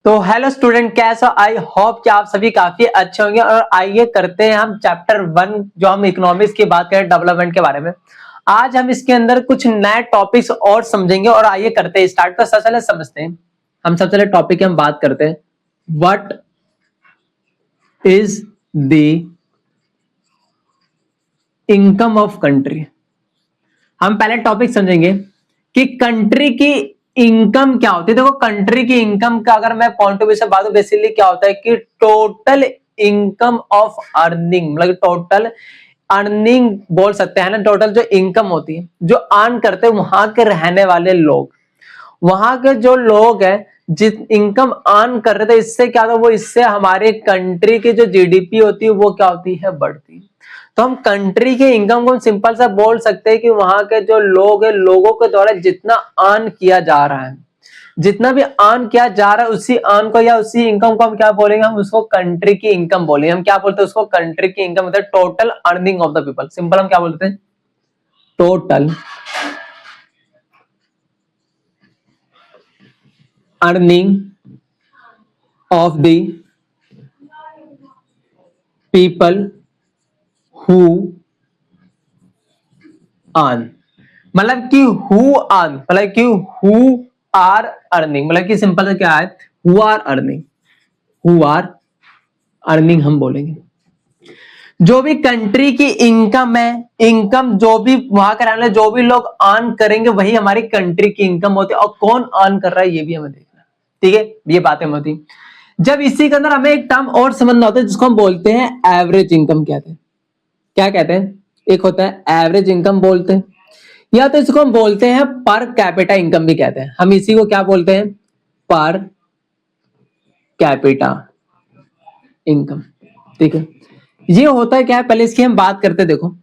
तो hello student, कैसे हो? आई होप कि आप सभी काफी अच्छे होंगे। और आइए करते हैं हम चैप्टर 1 जो हम इकोनॉमिक्स की बात करें, डेवलपमेंट के बारे में। आज हम इसके अंदर कुछ नए टॉपिक्स और समझेंगे। और आइए करते हैं स्टार्ट। तो सबसे पहले समझते हैं, हम सबसे पहले टॉपिक की हम बात करते हैं, what is the income of country. हम पहले टॉपिक समझेंगे कि कंट्री की इनकम क्या होती है। देखो, कंट्री की इनकम का अगर मैं पॉइंट ऑफ व्यू से बात करूं, बेसिकली क्या होता है कि टोटल इनकम ऑफ अर्निंग, मतलब टोटल अर्निंग बोल सकते हैं ना। टोटल जो इनकम होती है, जो अर्न करते हैं वहां के रहने वाले लोग, वहां के जो लोग हैं जिस इनकम अर्न कर रहे थे, इससे क्या होता है, वो इससे हमारे कंट्री की जो जीडीपी होती है वो क्या होती है, बढ़ती है। तो हम कंट्री के इनकम को सिंपल सा बोल सकते हैं कि वहां के जो लोग हैं, लोगों के द्वारा जितना अर्न किया जा रहा है, जितना भी अर्न किया जा रहा है, उसी अर्न को या उसी इनकम को हम क्या बोलेंगे, हम उसको कंट्री की इनकम बोलेंगे। हम क्या बोलते हैं उसको, कंट्री की इनकम मतलब total earning of the people. Simple हम क्या बोलते हैं, total earning of the people who earn. मतलब कि हु अर्न, मतलब कि हु आर अर्निंग, मतलब कि सिंपल से क्या है, who are earning, who are earning हम बोलेंगे। जो भी कंट्री की इनकम है, इनकम जो भी वहां का रहने जो भी लोग अर्न करेंगे वही हमारी कंट्री की इनकम होती है। और कौन अर्न कर रहा है ये भी हमें देखना है, ठीक है। ये बातें होती। जब इसी के अंदर हमें एक टर्म और समझना होता है जिसको हम बोलते हैं एवरेज इनकम कहते हैं। क्या कहते हैं, एक होता है एवरेज इनकम बोलते हैं, या तो इसको हम बोलते हैं पर कैपिटा इनकम भी कहते हैं। हम इसी को क्या बोलते हैं, पर कैपिटा इनकम, ठीक है। ये होता है क्या है, पहले इसकी हम बात करते हैं। देखो,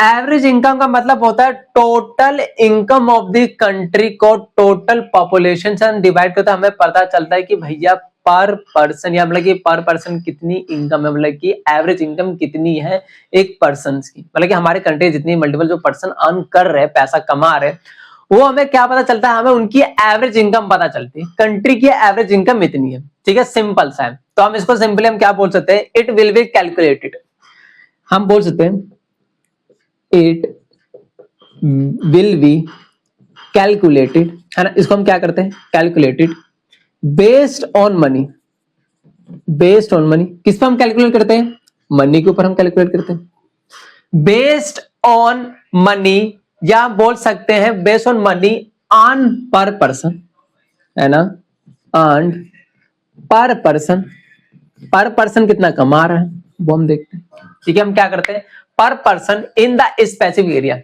एवरेज इनकम का मतलब होता है total income of the country को टोटल पॉपुलेशन से डिवाइड करता है। हमें पता चलता है कि भैया पर पर्सन, या मतलब कि पर पर्सन कितनी इनकम है, मतलब कि एवरेज इनकम कितनी है एक पर्सन की। मतलब कि हमारे कंट्री जितनी मल्टीपल जो पर्सन अर्न कर रहे हैं, पैसा कमा रहे हैं, वो हमें क्या पता चलता है, हमें उनकी एवरेज इनकम पता चलती है। कंट्री की एवरेज इनकम इतनी है, ठीक है। सिंपल सा है। तो हम इसको सिंपली हम क्या बोल सकते हैं, इट विल बी कैलकुलेटेड। हम बोल सकते हैं इट विल बी कैलकुलेटेड, है ना। इसको हम क्या करते हैं, calculated based on money. Based on money किस पर हम कैलकुलेट करते हैं, मनी के ऊपर हम कैलकुलेट करते हैं। बेस्ड ऑन मनी, या बोल सकते हैं based on money earn per person, है ना। अर्न पर पर्सन, पर पर्सन कितना कमा रहा है वो हम देखते हैं, ठीक है। हम क्या करते हैं, per person in the specific area,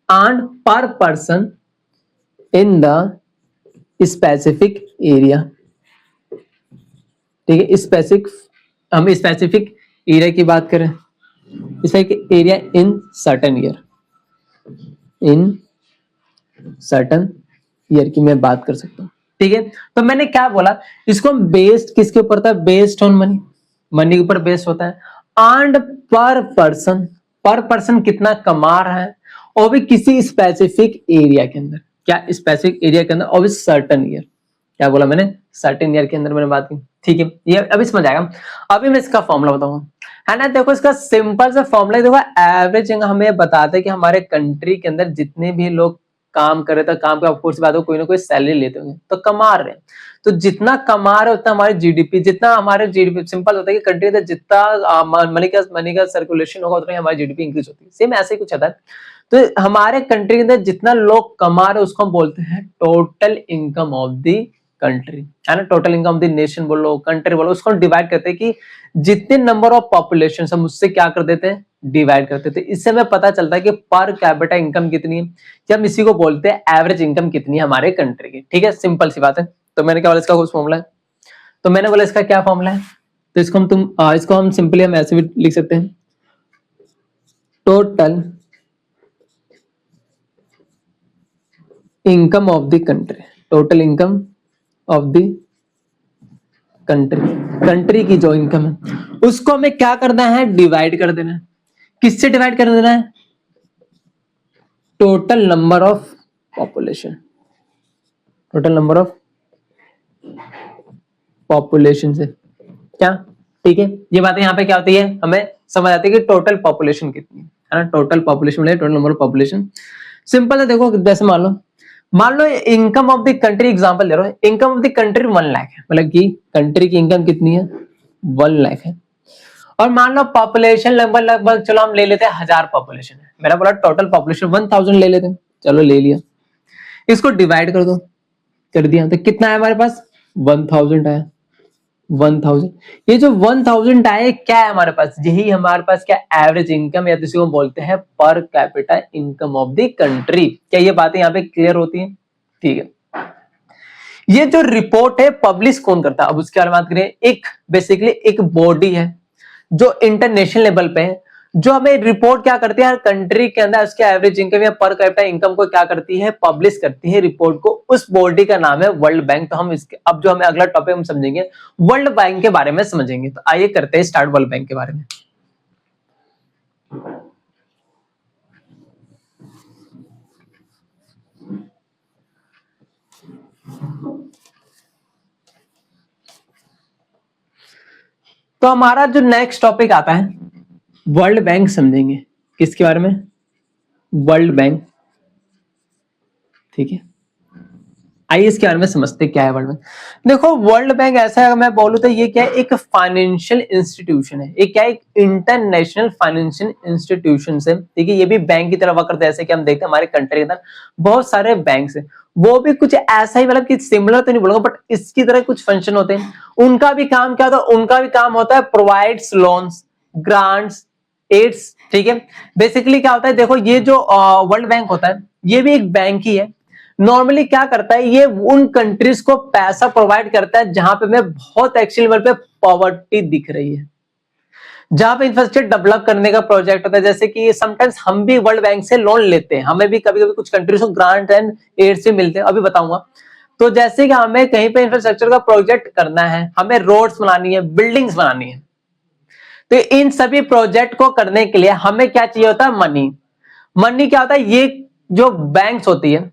earn per person in the specific area, ठीक है। स्पेसिफिक, हम स्पेसिफिक एरिया की बात करें, specific area in certain year, in certain year की मैं बात कर सकता हूं, ठीक है। तो मैंने क्या बोला, इसको बेस्ड किसके ऊपर था, बेस्ड ऑन मनी, मनी के ऊपर बेस्ड होता है। अर्न्ड पर पर्सन, पर पर्सन कितना कमा रहा है, और भी किसी स्पेसिफिक एरिया के अंदर, क्या स्पेसिफिक एरिया के अंदर, और भी सर्टेन ईयर। क्या बोला मैंने, सर्टेन ईयर के अंदर मैंने बात की, ठीक है। ये अभी समझ आएगा। अभी मैं इसका फॉर्मूला बताऊंगा, है ना। देखो, इसका सिंपल सा फॉर्मूला देखो, एवरेज हमें बताते हैं कि हमारे कंट्री के अंदर जितने भी लोग काम कर रहे थे, काम के ऑफकोर्स बात हो, कोई ना कोई सैलरी लेते होंगे, तो कमा रहे हैं। तो जितना कमा रहे उतना हमारे जीडीपी, जितना हमारे जीडीपी, सिंपल होता है कि कंट्री में जितना मनी का सर्कुलेशन होगा उतना हमारी जीडीपी इंक्रीज होती है। सेम ऐसे ही कुछ आता है। तो हमारे कंट्री के अंदर जितना लोग कमा रहे उसको हम बोलते हैं total income of the country, है ना। Total income of the nation बोलो, कंट्री बोलो, उसको हम डिवाइड करते हैं कि जितने नंबर ऑफ पॉपुलेशन हम उससे क्या कर देते हैं, डिवाइड करते थे। इससे हमें पता चलता है कि पर कैपिटा इनकम कितनी है, कि हम इसी को बोलते हैं एवरेज इनकम कितनी है हमारे कंट्री की, ठीक है। सिंपल सी बात है। तो मैंने क्या बोला, इसका कुछ फॉर्मूला है, तो मैंने बोला इसका क्या फॉर्मूला है, तो इसको हम सिंपली हम ऐसे भी लिख सकते हैं, total income of the country, total income of the country, country की जो इनकम है उसको हमें क्या करना है, डिवाइड कर देना है। किससे डिवाइड कर देना है, total number of population, total number of population से, क्या? ठीक है, ये बातें यहाँ पे क्या होती है, हमें समझ आती है कि टोटल पॉपुलेशन कितनी है ना, टोटल पॉपुलेशन मतलब total number of population. Simple है, देखो जैसे मान low income of the country, example ले रहा हूँ, income of the country 1 lakh है, मतलब कि कंट्री की इनकम कितनी है, 1 लाख है। और मान लो पॉपुलेशन लगभग चलो हम ले लेते हैं 1000 पॉपुलेशन है, मेरा बोला टोटल पॉपुलेशन 1000 ले लेते हैं, चलो ले लिया, इसको डिवाइड कर दो, कर दिया, तो कितना है हमारे पास, 1000 आया, 1000। ये जो 1000 आए क्या है हमारे पास, यही हमारे पास क्या, एवरेज इनकम या जिसे हम बोलते हैं per capita income of the country. क्या ये बातें यहाँ पे क्लियर होती हैं? ठीक है, ये जो रिपोर्ट है पब्लिश कौन करता है, अब उसके बारे में बात करें, एक बेसिकली एक बॉडी है जो इंटरनेशनल लेवल पे है, जो हमें रिपोर्ट क्या करती है, हर कंट्री के अंदर उसके एवरेज इनकम या पर कैपिटा इनकम को क्या करती है, पब्लिश करती है रिपोर्ट को, उस बॉडी का नाम है वर्ल्ड बैंक। तो हम इसके अब जो हमें अगला टॉपिक हम समझेंगे वर्ल्ड बैंक के बारे में समझेंगे। तो आइए करते हैं स्टार्ट वर्ल्ड बैंक के बारे में। तो हमारा जो नेक्स्ट टॉपिक आता है वर्ल्ड बैंक समझेंगे, किसके बारे में, वर्ल्ड बैंक। ठीक है, आइए इसके बारे में समझते क्या है वर्ल्ड बैंक। देखो वर्ल्ड बैंक ऐसा है, मैं बोलूं तो ये क्या है, एक फाइनेंशियल इंस्टीट्यूशन है, एक क्या है, एक इंटरनेशनल फाइनेंशियल इंस्टीट्यूशन है। ठीक है, ये भी बैंक की तरह वर्क करता है, जैसे कि हम देखते हैं हमारे कंट्री के अंदर बहुत सारे बैंक है, वो भी कुछ ऐसा ही, मतलब कि सिमिलर तो नहीं बोलूंगा बट इसकी तरह कुछ फंक्शन होते हैं। उनका भी काम क्या होता है, उनका भी काम होता है प्रोवाइड्स लोन्स, ग्रांट्स, एड्स। ठीक है, बेसिकली क्या होता है, देखो ये जो वर्ल्ड बैंक होता है ये भी एक बैंक ही है। नॉर्मली क्या करता है, ये उन कंट्रीज को पैसा प्रोवाइड करता है जहां पे में बहुत एक्चुअल लेवल पे पॉवर्टी दिख रही है, जहां पे इंफ्रास्ट्रक्चर डेवलप करने का प्रोजेक्ट होता है। जैसे कि समटाइम्स हम भी वर्ल्ड बैंक से लोन लेते हैं, हमें भी कभी कभी कुछ कंट्रीज को ग्रांट एंड एड से मिलते हैं, अभी बताऊंगा। तो जैसे कि हमें कहीं पे इंफ्रास्ट्रक्चर का प्रोजेक्ट करना है, हमें रोड्स बनानी है, बिल्डिंग्स बनानी है, तो इन सभी प्रोजेक्ट को करने के लिए हमें क्या चाहिए होता है, मनी। मनी क्या होता है, ये जो बैंक्स होती है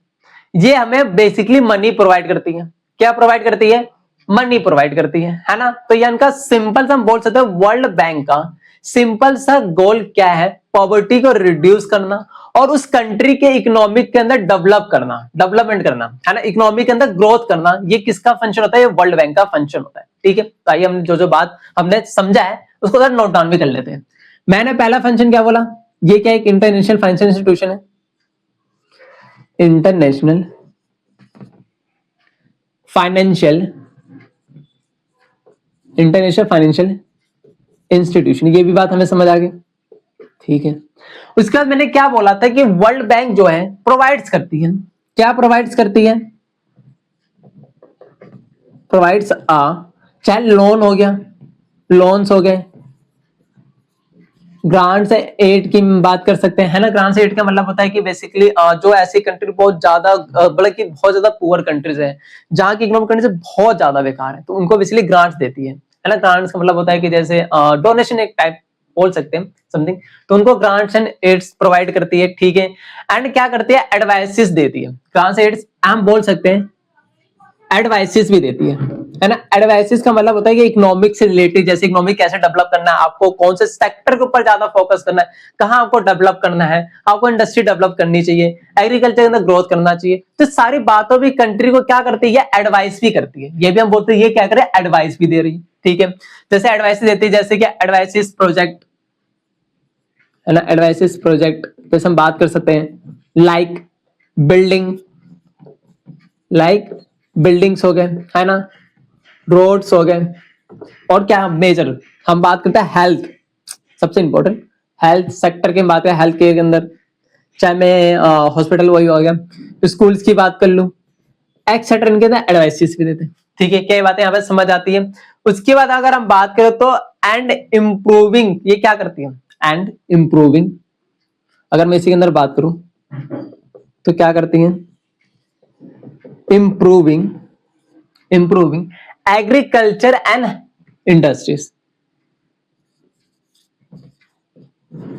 ये हमें बेसिकली मनी प्रोवाइड करती है। क्या प्रोवाइड करती है, मनी प्रोवाइड करती है ना। तो ये इनका सिंपल सा हम बोल सकते हैं, वर्ल्ड बैंक का सिंपल सा गोल क्या है, पॉवर्टी को रिड्यूस करना और उस कंट्री के इकोनॉमिक के अंदर डेवलप करना, डेवलपमेंट करना है ना, इकोनॉमिक के अंदर ग्रोथ करना। ये किसका फंक्शन होता है, ये वर्ल्ड बैंक का फंक्शन होता है। ठीक है, तो आइए हम जो बात हमने समझा है उसको नोट डाउन भी कर लेते हैं। मैंने पहला फंक्शन क्या बोला, ये क्या एक इंटरनेशनल फाइनेंशियल इंस्टीट्यूशन है, इंटरनेशनल फाइनेंशियल इंस्टीट्यूशन, ये भी बात हमें समझ आ गई। ठीक है, उसके बाद मैंने क्या बोला था कि वर्ल्ड बैंक जो है प्रोवाइड्स करती है, क्या प्रोवाइड्स करती है, प्रोवाइड्स चाहे लोन हो गया, लोन्स हो गए, ग्रांट्स एड की बात कर सकते हैं, है ना। ग्रांट्स एड का मतलब होता है कि बेसिकली जो ऐसी कंट्री बहुत ज्यादा मतलब कि बहुत ज्यादा पुअर कंट्रीज है, जहां की इकोनॉमिक कंडीशन बहुत ज्यादा बेकार है, तो उनको बेसिकली ग्रांट्स देती है ना। ग्रांट्स का मतलब होता है कि जैसे डोनेशन एक टाइप बोल सकते हैं समथिंग, तो उनको ग्रांट्स एंड एड्स प्रोवाइड करती है। ठीक है, एंड क्या करती है, एडवाइसेस देती है। ग्रांट्स एड्स हम बोल सकते हैं एडवाइसेस भी देती है ना। एडवाइसेस का मतलब होता है कि इकोनॉमिक से रिलेटेड, जैसे इकोनॉमिक कैसे डेवलप करना है, आपको कौन से सेक्टर के ऊपर ज्यादा फोकस करना है, कहां आपको डेवलप करना है, आपको इंडस्ट्री डेवलप करनी चाहिए, एग्रीकल्चर के अंदर ग्रोथ करना चाहिए, तो सारी बातों भी कंट्री को क्या करती है, एडवाइस भी करती है। ये भी हम बोलते हैं ये क्या करे, एडवाइस भी दे रही है। ठीक है, जैसे एडवाइस देती है, जैसे कि एडवाइसिस प्रोजेक्ट है ना, एडवाइसिस प्रोजेक्ट जैसे हम बात कर सकते हैं लाइक बिल्डिंग, लाइक बिल्डिंग्स हो गए, है ना, रोड्स हो गए, और क्या मेजर हम बात करते हैं हेल्थ, सबसे इंपॉर्टेंट हेल्थ सेक्टर की बात है, हेल्थ केयर के अंदर चाहे मैं हॉस्पिटल वही हो गया, स्कूल्स की बात कर लूं, एक्सेट्रा, इनके अंदर एडवाइसेस भी देते हैं। ठीक है, क्या बातें यहाँ पे समझ आती है। उसके बाद अगर हम बात करें तो एंड इम्प्रूविंग, ये क्या करती है, एंड इम्प्रूविंग, अगर मैं इसी के अंदर बात करूं तो क्या करती है, improving agriculture and industries,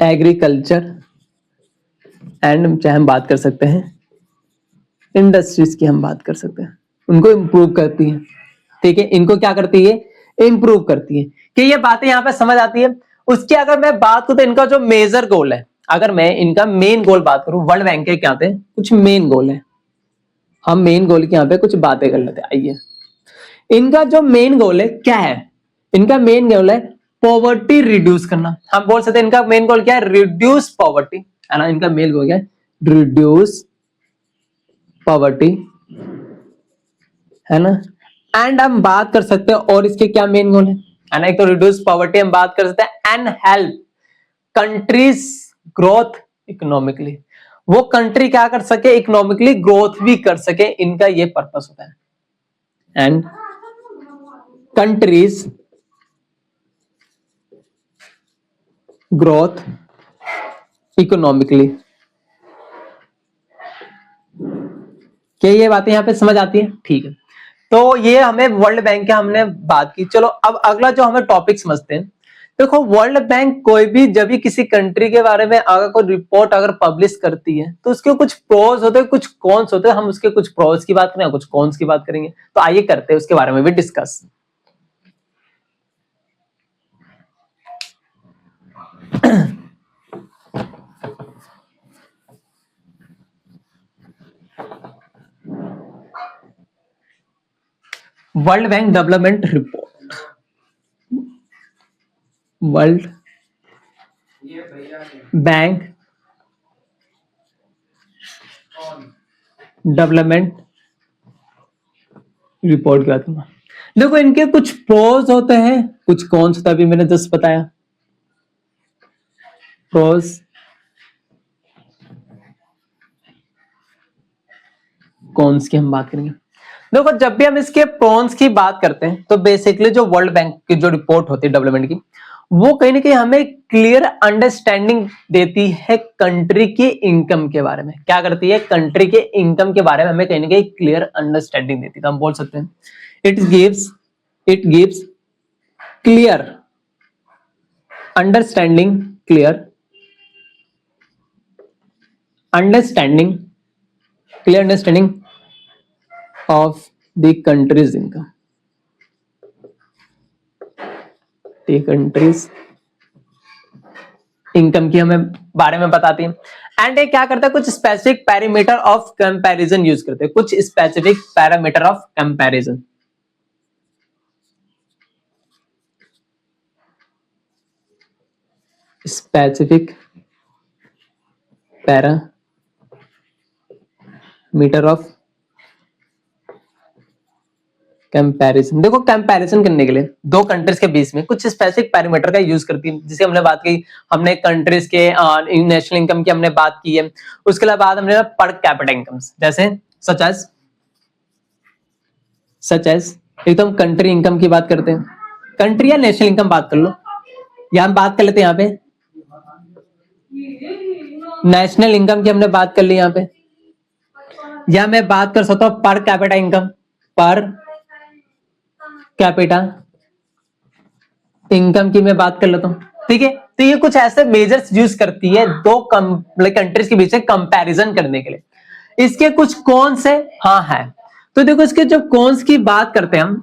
agriculture and चाहे हम बात कर सकते हैं इंडस्ट्रीज की, हम बात कर सकते हैं, उनको इंप्रूव करती है। ठीक है, इनको क्या करती है, इंप्रूव करती है। कि ये बातें यहाँ पे समझ आती है। उसकी अगर मैं बात करूं तो इनका जो मेजर गोल है, अगर मैं इनका मेन गोल बात करूं, वर्ल्ड बैंक के क्या थे कुछ मेन गोल है, हम मेन गोल की यहाँ पे कुछ बातें कर लेते हैं। आइए, इनका जो मेन गोल है क्या है, इनका मेन गोल है पॉवर्टी रिड्यूस करना। हम बोल सकते हैं इनका मेन गोल क्या है, रिड्यूस पॉवर्टी, है ना। इनका मेन गोल क्या है, रिड्यूस पॉवर्टी, है ना। एंड हम बात कर सकते हैं और इसके क्या मेन गोल है ना। एक तो रिड्यूस पॉवर्टी हम बात कर सकते हैं, and help countries growth economically, वो कंट्री क्या कर सके, इकोनॉमिकली ग्रोथ भी कर सके, इनका ये पर्पस होता है। एंड कंट्रीज ग्रोथ इकोनॉमिकली, क्या ये बातें यहां पे समझ आती है, ठीक है। तो ये हमें वर्ल्ड बैंक के हमने बात की। चलो अब अगला जो हमें टॉपिक समझते हैं। देखो, वर्ल्ड बैंक कोई भी जब भी किसी कंट्री के बारे में अगर कोई रिपोर्ट अगर पब्लिश करती है तो उसके कुछ प्रोज होते हैं, कुछ कॉन्स होते हैं। हम उसके कुछ प्रोज की बात करें, कुछ कॉन्स की बात करेंगे। तो आइए करते हैं उसके बारे में भी discuss. World bank development report, world bank development report क्या था। देखो, इनके कुछ प्रोज होते हैं, कुछ कॉन्स होता है। अभी मैंने जस्ट बताया प्रोज कॉन्स की हम बात करेंगे। देखो, जब भी हम इसके प्रोन्स की बात करते हैं तो बेसिकली जो वर्ल्ड बैंक की जो रिपोर्ट होती है डेवलपमेंट की, वो कहीं ना कहीं हमें क्लियर अंडरस्टैंडिंग देती है कंट्री की इनकम के बारे में। क्या करती है, कंट्री के इनकम के बारे में हमें कहीं ना कहीं क्लियर अंडरस्टैंडिंग देती है। तो हम बोल सकते हैं it gives clear understanding, clear understanding of the countries income, countries income की हमें बारे में बताती है। एंड ये क्या करता है, कुछ specific parameter of comparison use करते हैं, कुछ specific parameter of comparison. Specific parameter of comparison. देखो, कंपैरिजन करने के लिए दो कंट्रीज के बीच में कुछ स्पेसिफिक पैरामीटर का यूज करती है। जिसे हमने बात की, हमने कंट्रीज के नेशनल इनकम की हमने बात की है। उसके बाद हमने पर कैपिटा इनकम्स, जैसे सच एज एक तो हम कंट्री इनकम की बात करते हैं, कंट्री या नेशनल इनकम बात कर लो, या हम बात कर लेते हैं यहाँ पे नेशनल इनकम की हमने बात कर ली यहाँ पे, या मैं बात कर सकता हूँ per capita income, per capita income की मैं बात कर लेता हूं, ठीक है। तो ये कुछ ऐसे मेजर्स यूज करती है दो कंट्रीज के बीच में कंपैरिजन करने के लिए। इसके कुछ कॉन्स है, हाँ है। तो देखो, इसके जो कॉन्स की बात करते हैं हम,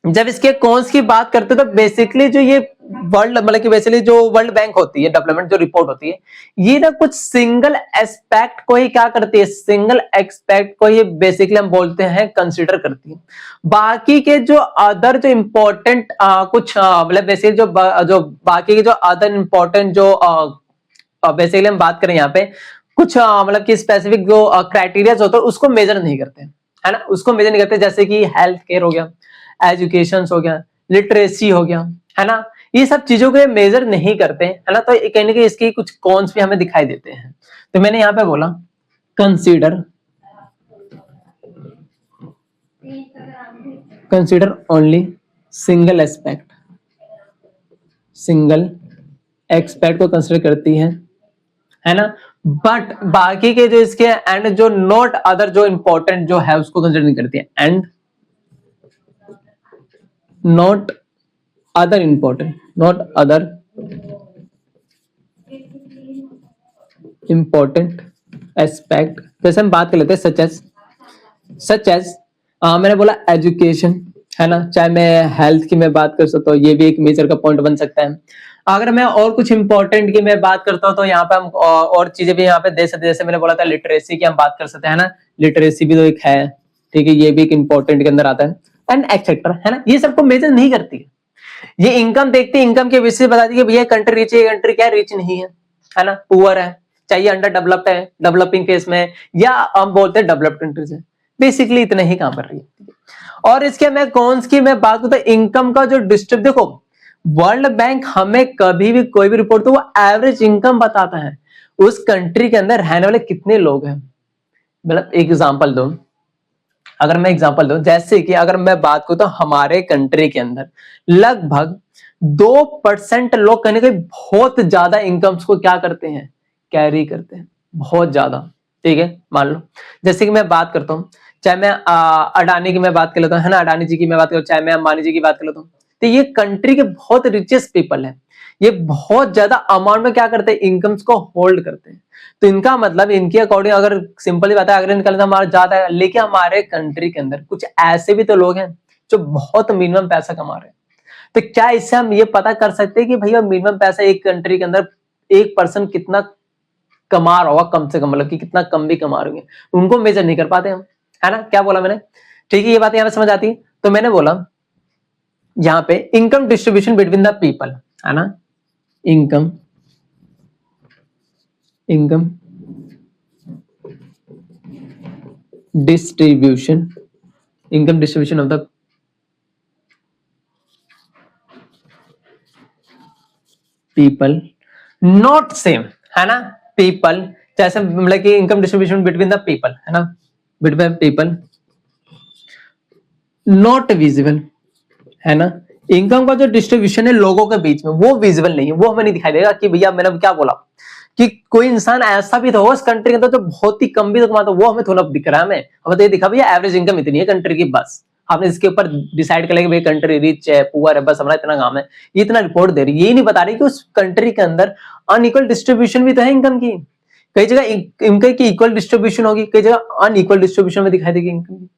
जब इसके कॉन्स की बात करते हैं तो बेसिकली जो ये वर्ल्ड मतलब कि बेसिकली जो वर्ल्ड बैंक होती है डेवलपमेंट जो रिपोर्ट होती है, ये ना कुछ सिंगल एस्पेक्ट को ही क्या करती है, सिंगल एस्पेक्ट को ही बेसिकली हम बोलते हैं कंसीडर करती है। बाकी के जो अदर जो इंपॉर्टेंट कुछ मतलब बेसिकली जो बाकी के जो अदर इंपॉर्टेंट जो बेसिकली हम बात करें यहाँ पे कुछ मतलब कि स्पेसिफिक जो क्राइटेरिया होता है उसको मेजर नहीं करते, है ना। उसको मेजर नहीं करते, जैसे कि हेल्थ केयर हो गया, एजुकेशन हो गया, लिटरेसी हो गया, है ना। ये सब चीजों को मेजर नहीं करते, है ना। तो कहीं ना कहीं इसकी कुछ कॉन्स भी हमें दिखाई देते हैं। तो मैंने यहाँ पे बोला कंसीडर ओनली सिंगल एक्सपेक्ट को कंसीडर करती है ना। बट बाकी के जो इसके एंड जो नॉट अदर जो इंपॉर्टेंट जो है उसको कंसीडर नहीं करती है, and not other important aspect। जैसे हम बात कर लेते हैं सच एज मैंने बोला एजुकेशन, है ना। चाहे मैं हेल्थ की मैं बात कर सकता हूँ, ये भी एक मेजर का पॉइंट बन सकता है। अगर मैं और कुछ इंपॉर्टेंट की मैं बात करता हूँ तो यहाँ पे हम और चीजें भी यहाँ पे दे सकते हैं, जैसे मैंने बोला था लिटरेसी की हम बात कर सकते हैं ना, लिटरेसी भी तो एक है, ठीक है, ये भी एक इंपॉर्टेंट के अंदर आता है एंड एक्सेट्रा, है ना। ये सबको मेजर नहीं करती है, ये इनकम देखती है, इनकम के बेसिस बताती है भैया कंट्री रिच है, कंट्री क्या रिच नहीं है ना, पुअर है, चाहिए अंडर डेवलप्ड है, डेवलपिंग केस में, या हम बोलते हैं डेवलप्ड कंट्रीज है। बेसिकली इतना ही काम कर रही है। और इसके मैं कॉन्स की मैं बात करता हूं, इनकम का जो डिस्ट्रिब्यूट, देखो वर्ल्ड बैंक हमें कभी भी कोई भी रिपोर्ट तो वो एवरेज इनकम बताता है, उस कंट्री के अंदर रहने वाले कितने लोग हैं। मतलब एक एग्जांपल दो, अगर मैं एग्जांपल दूं, जैसे कि अगर मैं बात करूं तो हमारे कंट्री के अंदर लगभग 2% लोग कहने के बहुत ज्यादा इनकम्स को क्या करते हैं, कैरी करते हैं, बहुत ज्यादा, ठीक है। मान लो जैसे कि मैं बात करता हूं, चाहे मैं अडानी की मैं बात कर लेता हूं, है ना, अडानी जी की मैं बात करूं, चाहे मैं अंबानी जी की बात कर लेता हूं, तो ये कंट्री के बहुत रिचेस्ट पीपल है, ये बहुत ज्यादा अमाउंट में क्या करते हैं, इनकम्स को होल्ड करते हैं। तो इनका मतलब इनके अकॉर्डिंग अगर सिंपली बात है, अगर इनका हमारा ज्यादा है, लेकिन हमारे कंट्री के अंदर कुछ ऐसे भी तो लोग हैं जो बहुत मिनिमम पैसा कमा रहे हैं। तो क्या इससे हम ये पता कर सकते हैं कि भैया मिनिमम पैसा एक कंट्री के अंदर एक पर्सन कितना कमा रहा होगा, कम से कम, मतलब कि कितना कम भी कमा रहे हैं, उनको मेजर नहीं कर पाते हम, है ना। क्या बोला मैंने, ठीक है, ये बात यहाँ पे समझ आती है। तो मैंने बोला यहाँ पे income distribution between the people, है ना, income distribution, income distribution of the people not same, है ना। पीपल जैसे मतलब कि income distribution between the people, है ना, बिटवीन पीपल नॉट विजिबल, है ना। इनकम का जो डिस्ट्रीब्यूशन है लोगों के बीच में वो विजिबल नहीं है, वो हमें नहीं दिखाई देगा कि भैया मैंने क्या बोला कि कोई इंसान ऐसा भी तो हो इस कंट्री के अंदर जो बहुत ही कम भी तो कमाता, वो हमें थोड़ा दिख रहा है, हमें तो ये दिखा भैया एवरेज इनकम इतनी है कंट्री की, बस आपने इसके ऊपर डिसाइड कर लिया कि भाई कंट्री रिच है, पुअर है, बस हमारा इतना काम है, ये इतना रिपोर्ट दे रही है, ये नहीं बता रही कि उस कंट्री के अंदर अनइक्वल डिस्ट्रीब्यूशन भी तो है इनकम की, कई जगह इनकम की इक्वल डिस्ट्रीब्यूशन होगी, कई जगह अनइक्वल डिस्ट्रीब्यूशन में दिखाई देगी इनकम की,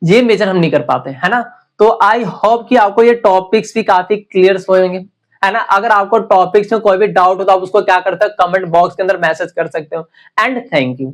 ये मेजर हम नहीं कर पाते, है ना। तो आई होप कि आपको ये टॉपिक्स भी काफी क्लियर होंगे, है ना। अगर आपको टॉपिक्स में कोई भी डाउट हो तो आप उसको क्या करते हो, कमेंट बॉक्स के अंदर मैसेज कर सकते हो। And thank you.